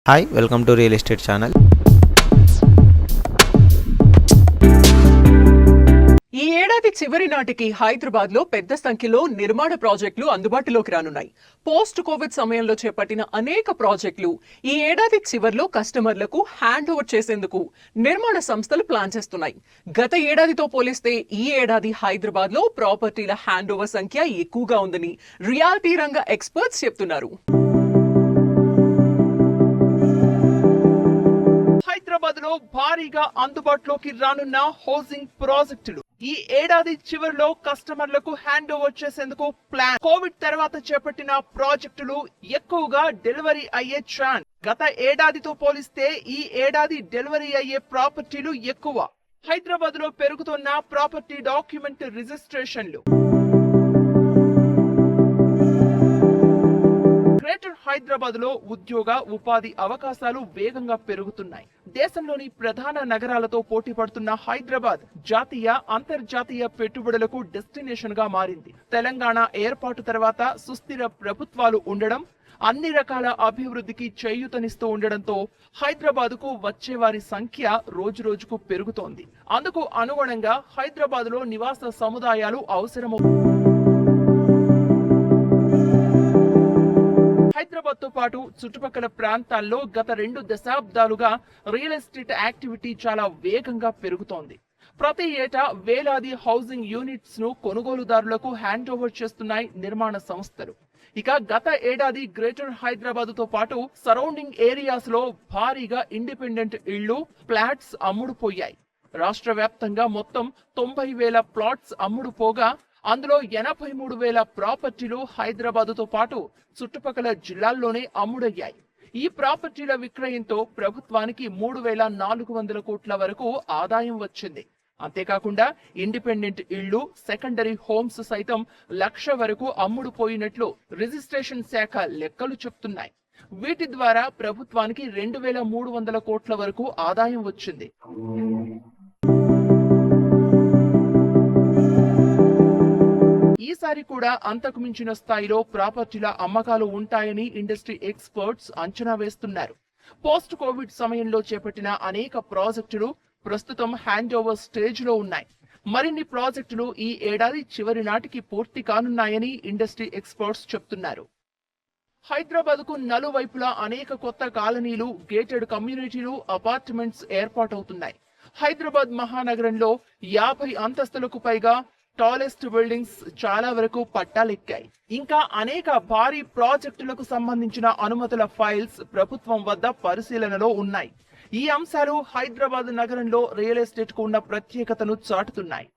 Hi welcome to real estate channel. ఈ ఏడాది చివరి నాటికి హైదరాబాద్ లో పెద్ద సంఖ్యలో నిర్మాణ ప్రాజెక్టులు అందుబాటులోకి రానున్నాయి. పోస్ట్ కోవిడ్ సమయంలో చేపట్టిన అనేక ప్రాజెక్టులు ఈ ఏడాది చివర్లో కస్టమర్లకు హ్యాండ్ ఓవర్ చేసేందుకు నిర్మాణ సంస్థలు ప్లాన్ చేస్తున్నాయి. గత ఏడాదితో పోలిస్తే ఈ ఏడాది హైదరాబాద్ లో ప్రాపర్టీల హ్యాండ్ ఓవర్ సంఖ్య ఎక్కువగా ఉందని రియాలిటీ రంగ ఎక్స్పర్ట్స్ చెప్తున్నారు. హైదరాబాద్ లో భారీగా అందుబాటులోకి రానున్న హౌసింగ్ ప్రాజెక్టులు ఈ ఏడాది చివరిలో కస్టమర్లకు హ్యాండ్ ఓవర్ చేసేందుకు ప్లాన్. కోవిడ్ తర్వాత చేపట్టిన ప్రాజెక్టులు ఎక్కువగా డెలివరీ అయ్యే ఛాన్స్. గత ఏడాదితో పోలిస్తే ఈ ఏడాది డెలివరీ అయ్యే ప్రాపర్టీలు ఎక్కువ. హైదరాబాద్ లో పెరుగుతున్న ప్రాపర్టీ డాక్యుమెంట్ రిజిస్ట్రేషన్లు. గ్రేటర్ హైదరాబాద్ లో ఉద్యోగ ఉపాధి అవకాశాలు వేగంగా పెరుగుతున్నాయి. దేశంలోని ప్రధాన నగరాలతో పోటీ పడుతున్న హైదరాబాద్ జాతీయ అంతర్జాతీయ పెట్టుబడులకు డెస్టినేషన్ గా మారింది. తెలంగాణ ఏర్పాటు తర్వాత సుస్థిర ప్రభుత్వాలు ఉండడం, అన్ని రకాల అభివృద్ధికి చేయూతనిస్తూ ఉండడంతో హైదరాబాద్ కు వచ్చే వారి సంఖ్య రోజు రోజుకు పెరుగుతోంది. అందుకు అనుగుణంగా హైదరాబాద్ లో నివాస సముదాయాలు అవసరమవుతాయి. హైదరాబాద్ తో పాటు చుట్టుపక్కల ప్రాంతాల్లో గత 2 దశాబ్దాలుగా రియల్ ఎస్టేట్ యాక్టివిటీ చాలా వేగంగా పెరుగుతోంది. ప్రతి ఏటా వేలాది హౌసింగ్ యూనిట్స్ ను కొనుగోలుదారులకు హ్యాండ్ ఓవర్ చేస్తున్నాయి నిర్మాణ సంస్థలు. ఇక గత ఏడాది గ్రేటర్ హైదరాబాద్ తో పాటు సరౌండింగ్ ఏరియాస్ లో భారీగా ఇండిపెండెంట్ ఇళ్లు, ఫ్లాట్స్ అమ్ముడుపోయాయి. రాష్ట్ర వ్యాప్తంగా మొత్తం 90,000 ప్లాట్స్ అమ్ముడుపోగా అందులో 83,000 ప్రాపర్టీలు హైదరాబాద్ తో పాటు చుట్టుపక్కల జిల్లాల్లోనే అమ్ముడయ్యాయి. ఈ ప్రాపర్టీల విక్రయంతో ప్రభుత్వానికి 3,400 కోట్ల వరకు ఆదాయం వచ్చింది. అంతేకాకుండా ఇండిపెండెంట్ ఇళ్లు, సెకండరీ హోమ్స్ సైతం 1,00,000 వరకు అమ్ముడుపోయినట్లు రిజిస్ట్రేషన్ శాఖ లెక్కలు చెప్తున్నాయి. వీటి ద్వారా ప్రభుత్వానికి 2,300 కోట్ల వరకు ఆదాయం వచ్చింది. ఈసారి కూడా అంతకు మించిన స్థాయిలో ప్రాపర్టీల అమ్మకాలు ఉంటాయని ఇండస్ట్రీ ఎక్స్పర్ట్స్ అంచనా వేస్తున్నారు. పోస్ట్ కోవిడ్ సమయంలో చేపట్టిన అనేక ప్రాజెక్టులు ప్రస్తుతం హ్యాండ్ ఓవర్ స్టేజ్ లో ఉన్నాయి. మరిన్ని ప్రాజెక్టులు ఈ ఏడాది చివరి నాటికి పూర్తి కానున్నాయని ఇండస్ట్రీ ఎక్స్పర్ట్స్ చెప్తున్నారు. హైదరాబాద్ కు నలువైపులా అనేక కొత్త కాలనీలు, గేటెడ్ కమ్యూనిటీలు, అపార్ట్మెంట్స్ ఏర్పాటవుతున్నాయి. హైదరాబాద్ మహానగరంలో 50 అంతస్తులకు పైగా టాలెస్ట్ బిల్డింగ్స్ చాలా వరకు పట్టాలెక్కాయి. ఇంకా అనేక భారీ ప్రాజెక్టులకు సంబంధించిన అనుమతుల ఫైల్స్ ప్రభుత్వం వద్ద పరిశీలనలో ఉన్నాయి. ఈ అంశాలు హైదరాబాద్ నగరంలో రియల్ ఎస్టేట్ కు ఉన్న ప్రత్యేకతను చాటుతున్నాయి.